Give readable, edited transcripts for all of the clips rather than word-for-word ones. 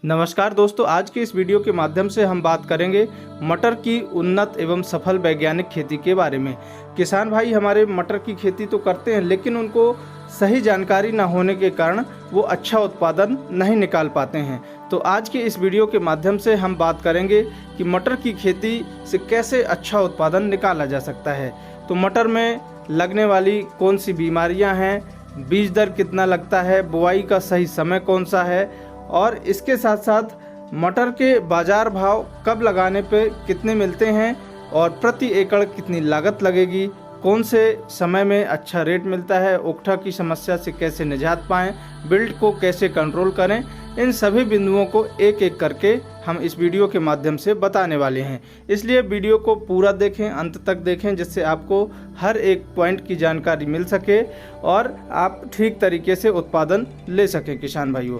नमस्कार दोस्तों, आज की इस वीडियो के माध्यम से हम बात करेंगे मटर की उन्नत एवं सफल वैज्ञानिक खेती के बारे में। किसान भाई हमारे मटर की खेती तो करते हैं, लेकिन उनको सही जानकारी न होने के कारण वो अच्छा उत्पादन नहीं निकाल पाते हैं। तो आज की इस वीडियो के माध्यम से हम बात करेंगे कि मटर की खेती से कैसे अच्छा उत्पादन निकाला जा सकता है। तो मटर में लगने वाली कौन सी बीमारियाँ हैं, बीज दर कितना लगता है, बुआई का सही समय कौन सा है, और इसके साथ साथ मटर के बाज़ार भाव कब लगाने पे कितने मिलते हैं और प्रति एकड़ कितनी लागत लगेगी, कौन से समय में अच्छा रेट मिलता है, ओकठा की समस्या से कैसे निजात पाएं, बिल्ट को कैसे कंट्रोल करें, इन सभी बिंदुओं को एक एक करके हम इस वीडियो के माध्यम से बताने वाले हैं। इसलिए वीडियो को पूरा देखें, अंत तक देखें, जिससे आपको हर एक पॉइंट की जानकारी मिल सके और आप ठीक तरीके से उत्पादन ले सकें। किसान भाइयों,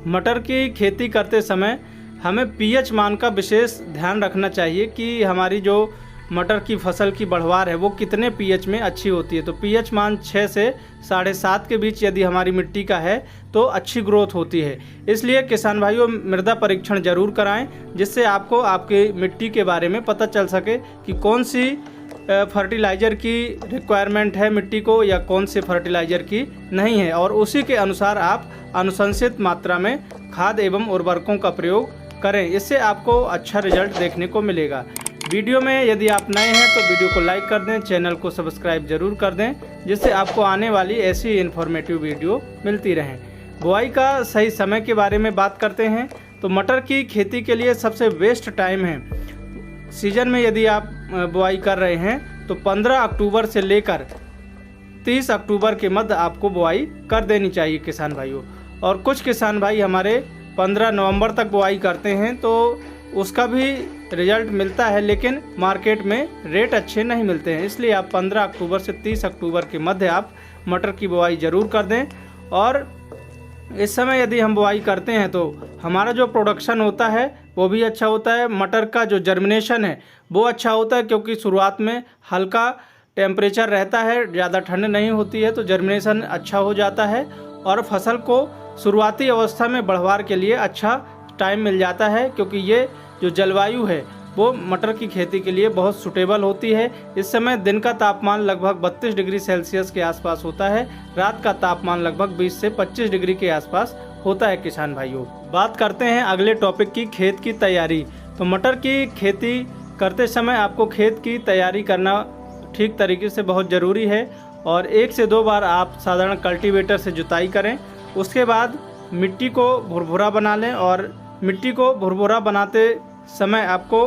मटर की खेती करते समय हमें पीएच मान का विशेष ध्यान रखना चाहिए कि हमारी जो मटर की फसल की बढ़वार है वो कितने पीएच में अच्छी होती है। तो पीएच मान 6 से 7.5 के बीच यदि हमारी मिट्टी का है तो अच्छी ग्रोथ होती है। इसलिए किसान भाइयों, मृदा परीक्षण जरूर कराएं, जिससे आपको आपकी मिट्टी के बारे में पता चल सके कि कौन सी फर्टिलाइज़र की रिक्वायरमेंट है मिट्टी को या कौन से फर्टिलाइज़र की नहीं है, और उसी के अनुसार आप अनुशंसित मात्रा में खाद एवं उर्वरकों का प्रयोग करें। इससे आपको अच्छा रिजल्ट देखने को मिलेगा। वीडियो में यदि आप नए हैं तो वीडियो को लाइक कर दें, चैनल को सब्सक्राइब जरूर कर दें, जिससे आपको आने वाली ऐसी इन्फॉर्मेटिव वीडियो मिलती रहें। बुआई का सही समय के बारे में बात करते हैं। तो मटर की खेती के लिए सबसे बेस्ट टाइम है, सीजन में यदि आप बुआई कर रहे हैं तो 15 अक्टूबर से लेकर 30 अक्टूबर के मध्य आपको बुआई कर देनी चाहिए किसान भाइयों। और कुछ किसान भाई हमारे 15 नवंबर तक बुआई करते हैं, तो उसका भी रिजल्ट मिलता है, लेकिन मार्केट में रेट अच्छे नहीं मिलते हैं। इसलिए आप 15 अक्टूबर से 30 अक्टूबर के मध्य आप मटर की बुआई ज़रूर कर दें। और इस समय यदि हम बुआई करते हैं तो हमारा जो प्रोडक्शन होता है वो भी अच्छा होता है। मटर का जो जर्मिनेशन है वो अच्छा होता है, क्योंकि शुरुआत में हल्का टेम्परेचर रहता है, ज़्यादा ठंड नहीं होती है, तो जर्मिनेशन अच्छा हो जाता है और फसल को शुरुआती अवस्था में बढ़वार के लिए अच्छा टाइम मिल जाता है, क्योंकि ये जो जलवायु है वो मटर की खेती के लिए बहुत सूटेबल होती है। इस समय दिन का तापमान लगभग 32 डिग्री सेल्सियस के आसपास होता है, रात का तापमान लगभग 20 से 25 डिग्री के आसपास होता है। किसान भाइयों, बात करते हैं अगले टॉपिक की, खेत की तैयारी। तो मटर की खेती करते समय आपको खेत की तैयारी करना ठीक तरीके से बहुत ज़रूरी है, और 1 से 2 बार आप साधारण कल्टीवेटर से जुताई करें। उसके बाद मिट्टी को भुरभुरा बना लें, और मिट्टी को भुरभुरा बनाते समय आपको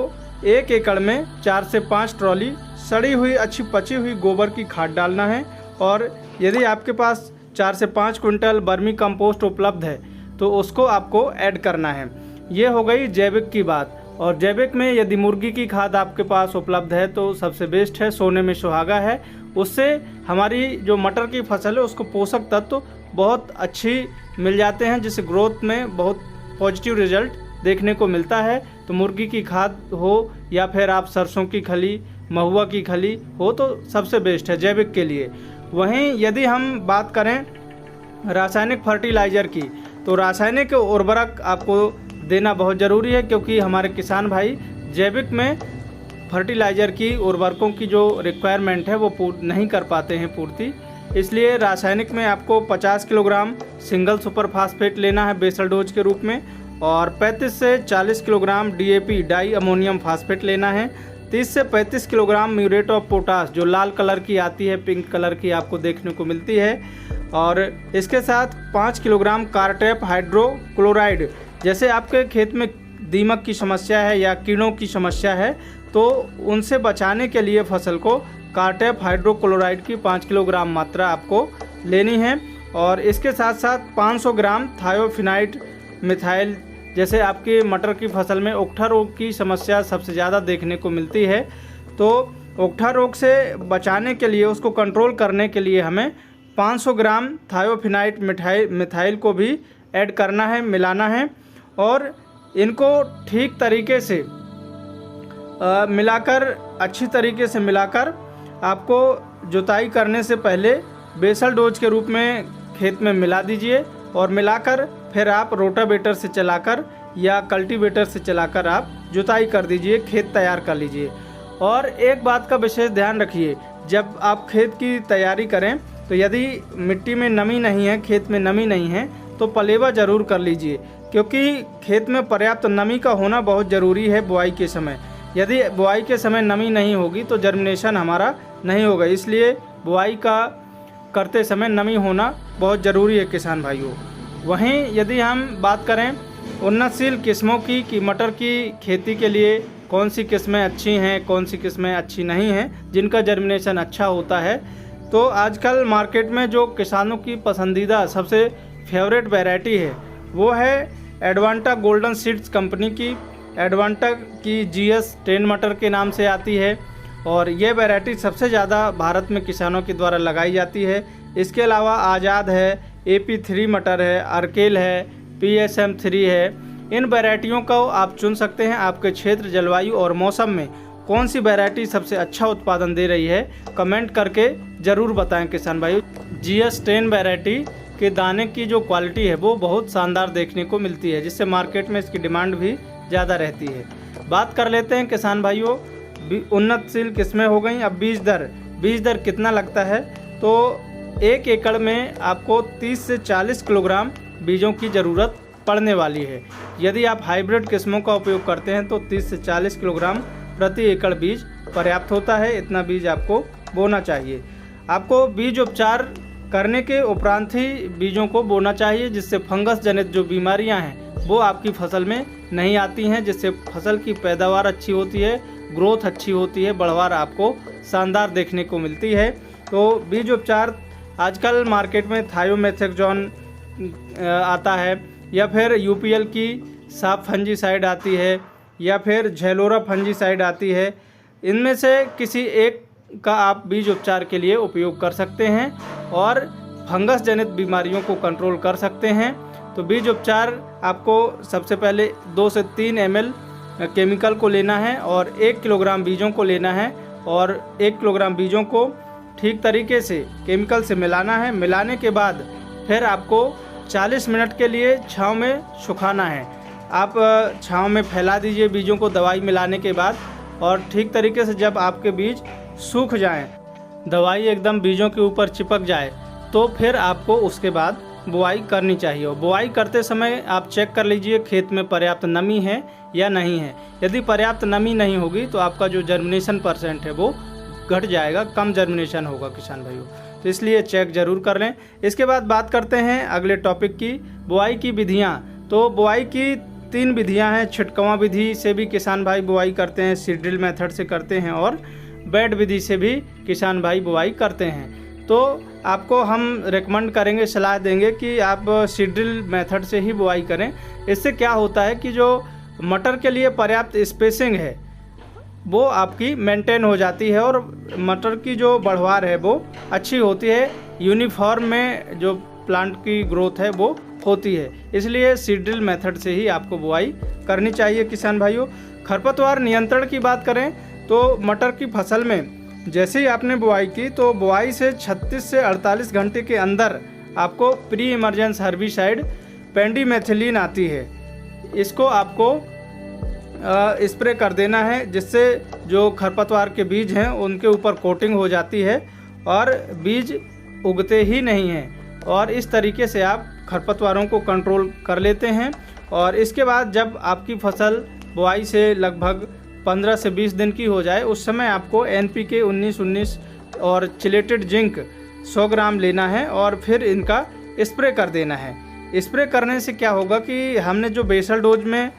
1 एकड़ में 4 से 5 ट्रॉली सड़ी हुई अच्छी पची हुई गोबर की खाद डालना है। और यदि आपके पास 4 से 5 क्विंटल वर्मी कंपोस्ट उपलब्ध है तो उसको आपको ऐड करना है। ये हो गई जैविक की बात। और जैविक में यदि मुर्गी की खाद आपके पास उपलब्ध है तो सबसे बेस्ट है, सोने में सुहागा है। उससे हमारी जो मटर की फसल है उसको पोषक तत्व बहुत अच्छी मिल जाते हैं, जिससे ग्रोथ में बहुत पॉजिटिव रिजल्ट देखने को मिलता है। तो मुर्गी की खाद हो या फिर आप सरसों की खली, महुआ की खली हो तो सबसे बेस्ट है जैविक के लिए। वहीं यदि हम बात करें रासायनिक फर्टिलाइज़र की, तो रासायनिक उर्वरक आपको देना बहुत ज़रूरी है, क्योंकि हमारे किसान भाई जैविक में फर्टिलाइज़र की, उर्वरकों की जो रिक्वायरमेंट है वो नहीं कर पाते हैं पूर्ति। इसलिए रासायनिक में आपको 50 किलोग्राम सिंगल सुपर फास्फेट लेना है बेसल डोज के रूप में, और 35 से 40 kilogram DAP di ammonium phosphate लेना है। 30 से 35 किलोग्राम म्यूरेट ऑफ पोटास, जो लाल कलर की आती है, पिंक कलर की आपको देखने को मिलती है। और इसके साथ 5 किलोग्राम कार्टेप हाइड्रोक्लोराइड। जैसे आपके खेत में दीमक की समस्या है या कीड़ों की समस्या है तो उनसे बचाने के लिए फसल को कार्टेप हाइड्रोक्लोराइड की 5 किलोग्राम मात्रा आपको लेनी है। और इसके साथ साथ 500 ग्राम थायोफिनाइट मिथाइल। जैसे आपकी मटर की फसल में ओकठा रोग की समस्या सबसे ज़्यादा देखने को मिलती है, तो ओकठा रोग से बचाने के लिए, उसको कंट्रोल करने के लिए हमें 500 ग्राम थायोफिनाइट मिथाइल को भी ऐड करना है, मिलाना है। और इनको ठीक तरीके से मिलाकर, अच्छी तरीके से मिलाकर आपको जुताई करने से पहले बेसल डोज के रूप में खेत में मिला दीजिए, और मिलाकर फिर आप रोटावेटर से चलाकर या कल्टीवेटर से चलाकर आप जुताई कर दीजिए, खेत तैयार कर लीजिए। और एक बात का विशेष ध्यान रखिए, जब आप खेत की तैयारी करें तो यदि मिट्टी में नमी नहीं है, खेत में नमी नहीं है, तो पलेवा ज़रूर कर लीजिए, क्योंकि खेत में पर्याप्त नमी का होना बहुत ज़रूरी है बुआई के समय। यदि बुआई के समय नमी नहीं होगी तो जर्मिनेशन हमारा नहीं होगा, इसलिए बुआई का करते समय नमी होना बहुत ज़रूरी है किसान भाइयों। वहीं यदि हम बात करें उन्नतशील किस्मों की कि मटर की खेती के लिए कौन सी किस्में अच्छी हैं, कौन सी किस्में अच्छी नहीं हैं, जिनका जर्मिनेशन अच्छा होता है, तो आजकल मार्केट में जो किसानों की पसंदीदा सबसे फेवरेट वैरायटी है वो है एडवांटा गोल्डन सीड्स कंपनी की। एडवांटा की GS 10 मटर के नाम से आती है और ये वैरायटी सबसे ज़्यादा भारत में किसानों के द्वारा लगाई जाती है। इसके अलावा आज़ाद है, AP3 मटर है, अर्केल है, PSM 3 है। इन वैरायटियों को आप चुन सकते हैं। आपके क्षेत्र, जलवायु और मौसम में कौन सी वैरायटी सबसे अच्छा उत्पादन दे रही है, कमेंट करके ज़रूर बताएं किसान भाई। GS 10 वैरायटी के दाने की जो क्वालिटी है वो बहुत शानदार देखने को मिलती है, जिससे मार्केट में इसकी डिमांड भी ज़्यादा रहती है। बात कर लेते हैं किसान भाइयों, उन्नतशील किस्में हो गई। अब बीज दर कितना लगता है, तो 1 एकड़ में आपको 30 से 40 किलोग्राम बीजों की ज़रूरत पड़ने वाली है। यदि आप हाइब्रिड किस्मों का उपयोग करते हैं तो 30 से 40 किलोग्राम प्रति एकड़ बीज पर्याप्त होता है। इतना बीज आपको बोना चाहिए। आपको बीज उपचार करने के उपरांत ही बीजों को बोना चाहिए, जिससे फंगस जनित जो बीमारियां हैं वो आपकी फसल में नहीं आती हैं, जिससे फसल की पैदावार अच्छी होती है, ग्रोथ अच्छी होती है, बढ़वार आपको शानदार देखने को मिलती है। तो बीज उपचार आजकल मार्केट में थायोमेथाक्सोन आता है, या फिर UPL की साफ फंजीसाइड आती है, या फिर झेलोरा फंजीसाइड आती है। इनमें से किसी एक का आप बीज उपचार के लिए उपयोग कर सकते हैं और फंगस जनित बीमारियों को कंट्रोल कर सकते हैं। तो बीज उपचार आपको सबसे पहले 2 से 3 ml केमिकल को लेना है और 1 किलोग्राम बीजों को लेना है, और 1 किलोग्राम बीजों को ठीक तरीके से केमिकल से मिलाना है। मिलाने के बाद फिर आपको 40 मिनट के लिए छांव में सुखाना है। आप छांव में फैला दीजिए बीजों को दवाई मिलाने के बाद, और ठीक तरीके से जब आपके बीज सूख जाएं, दवाई एकदम बीजों के ऊपर चिपक जाए, तो फिर आपको उसके बाद बुआई करनी चाहिए। और बुआई करते समय आप चेक कर लीजिए खेत में पर्याप्त नमी है या नहीं है। यदि पर्याप्त नमी नहीं होगी तो आपका जो जर्मिनेशन % है वो घट जाएगा, कम जर्मिनेशन होगा किसान भाइयों। तो इसलिए चेक ज़रूर कर लें। इसके बाद बात करते हैं अगले टॉपिक की, बुआई की विधियाँ। तो बुआई की 3 विधियाँ हैं। छिटकवा विधि से भी किसान भाई बुआई करते हैं, सीड ड्रिल मेथड से करते हैं, और बेड विधि से भी किसान भाई बुआई करते हैं। तो आपको हम रेकमेंड करेंगे, सलाह देंगे कि आप सीड ड्रिल मेथड से ही बुआई करें। इससे क्या होता है कि जो मटर के लिए पर्याप्त स्पेसिंग है वो आपकी मेंटेन हो जाती है, और मटर की जो बढ़वार है वो अच्छी होती है, यूनिफॉर्म में जो प्लांट की ग्रोथ है वो होती है। इसलिए सीड ड्रिल मेथड से ही आपको बुआई करनी चाहिए किसान भाइयों। खरपतवार नियंत्रण की बात करें तो मटर की फसल में जैसे ही आपने बुआई की तो बुआई से 36 से 48 घंटे के अंदर आपको प्री इमरजेंस हर्बिसाइड पेंडिमेथिलीन आती है, इसको आपको स्प्रे कर देना है, जिससे जो खरपतवार के बीज हैं उनके ऊपर कोटिंग हो जाती है और बीज उगते ही नहीं हैं, और इस तरीके से आप खरपतवारों को कंट्रोल कर लेते हैं। और इसके बाद जब आपकी फसल बुआई से लगभग 15 से 20 दिन की हो जाए, उस समय आपको NPK 19-19 और चिलेटेड जिंक 100 ग्राम लेना है और फिर इनका स्प्रे कर देना है। स्प्रे करने से क्या होगा कि हमने जो बेसल डोज में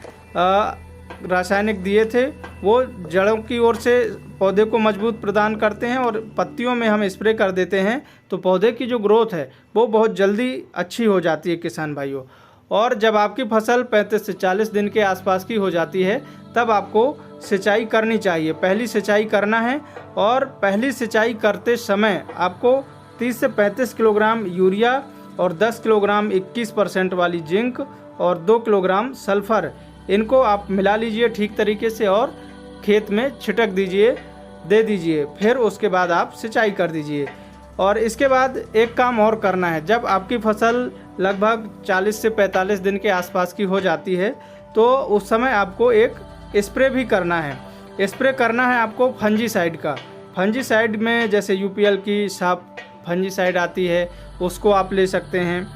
रासायनिक दिए थे वो जड़ों की ओर से पौधे को मजबूत प्रदान करते हैं, और पत्तियों में हम स्प्रे कर देते हैं तो पौधे की जो ग्रोथ है वो बहुत जल्दी अच्छी हो जाती है किसान भाइयों। और जब आपकी फसल 35 से 40 दिन के आसपास की हो जाती है तब आपको सिंचाई करनी चाहिए। पहली सिंचाई करना है, और पहली सिंचाई करते समय आपको 30 से 35 किलोग्राम यूरिया और 10 किलोग्राम 21% वाली जिंक और 2 किलोग्राम सल्फर, इनको आप मिला लीजिए ठीक तरीके से और खेत में छिटक दीजिए, दे दीजिए। फिर उसके बाद आप सिंचाई कर दीजिए। और इसके बाद एक काम और करना है, जब आपकी फसल लगभग 40 से 45 दिन के आसपास की हो जाती है तो उस समय आपको एक स्प्रे भी करना है। स्प्रे करना है आपको फंजीसाइड का। फंजीसाइड में जैसे यूपीएल की साफ फंजीसाइड आती है, उसको आप ले सकते हैं।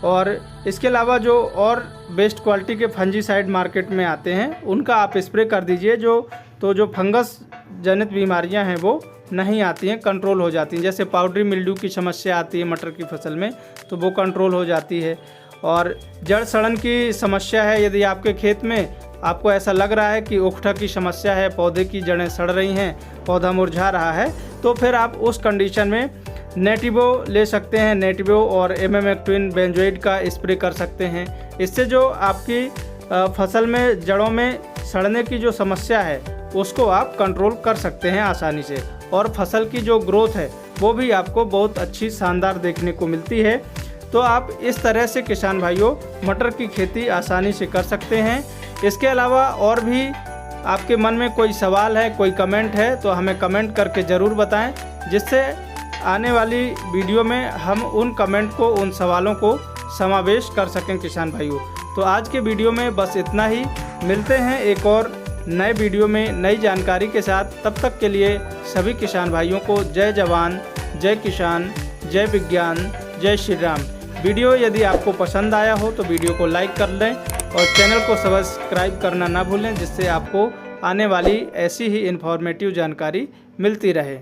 और इसके अलावा जो और बेस्ट क्वालिटी के फंजीसाइड मार्केट में आते हैं, उनका आप स्प्रे कर दीजिए। जो फंगस जनित बीमारियां हैं वो नहीं आती हैं, कंट्रोल हो जाती हैं। जैसे पाउडरी मिल्ड्यू की समस्या आती है मटर की फसल में, तो वो कंट्रोल हो जाती है। और जड़ सड़न की समस्या है, यदि आपके खेत में आपको ऐसा लग रहा है कि ओखठा की समस्या है, पौधे की जड़ें सड़ रही हैं, पौधा मुरझा रहा है, तो फिर आप उस कंडीशन में नेटिवो ले सकते हैं। नेटिवो और इमामेक्टिन बेंजोइड का स्प्रे कर सकते हैं। इससे जो आपकी फसल में जड़ों में सड़ने की जो समस्या है उसको आप कंट्रोल कर सकते हैं आसानी से। और फसल की जो ग्रोथ है वो भी आपको बहुत अच्छी शानदार देखने को मिलती है। तो आप इस तरह से किसान भाइयों मटर की खेती आसानी से कर सकते हैं। इसके अलावा और भी आपके मन में कोई सवाल है, कोई कमेंट है, तो हमें कमेंट करके ज़रूर बताएं, जिससे आने वाली वीडियो में हम उन कमेंट को, उन सवालों को समावेश कर सकें किसान भाइयों। तो आज के वीडियो में बस इतना ही। मिलते हैं एक और नए वीडियो में नई जानकारी के साथ। तब तक के लिए सभी किसान भाइयों को जय जवान, जय किसान, जय विज्ञान, जय श्री राम। वीडियो यदि आपको पसंद आया हो तो वीडियो को लाइक कर लें और चैनल को सब्सक्राइब करना ना भूलें, जिससे आपको आने वाली ऐसी ही इन्फॉर्मेटिव जानकारी मिलती रहे।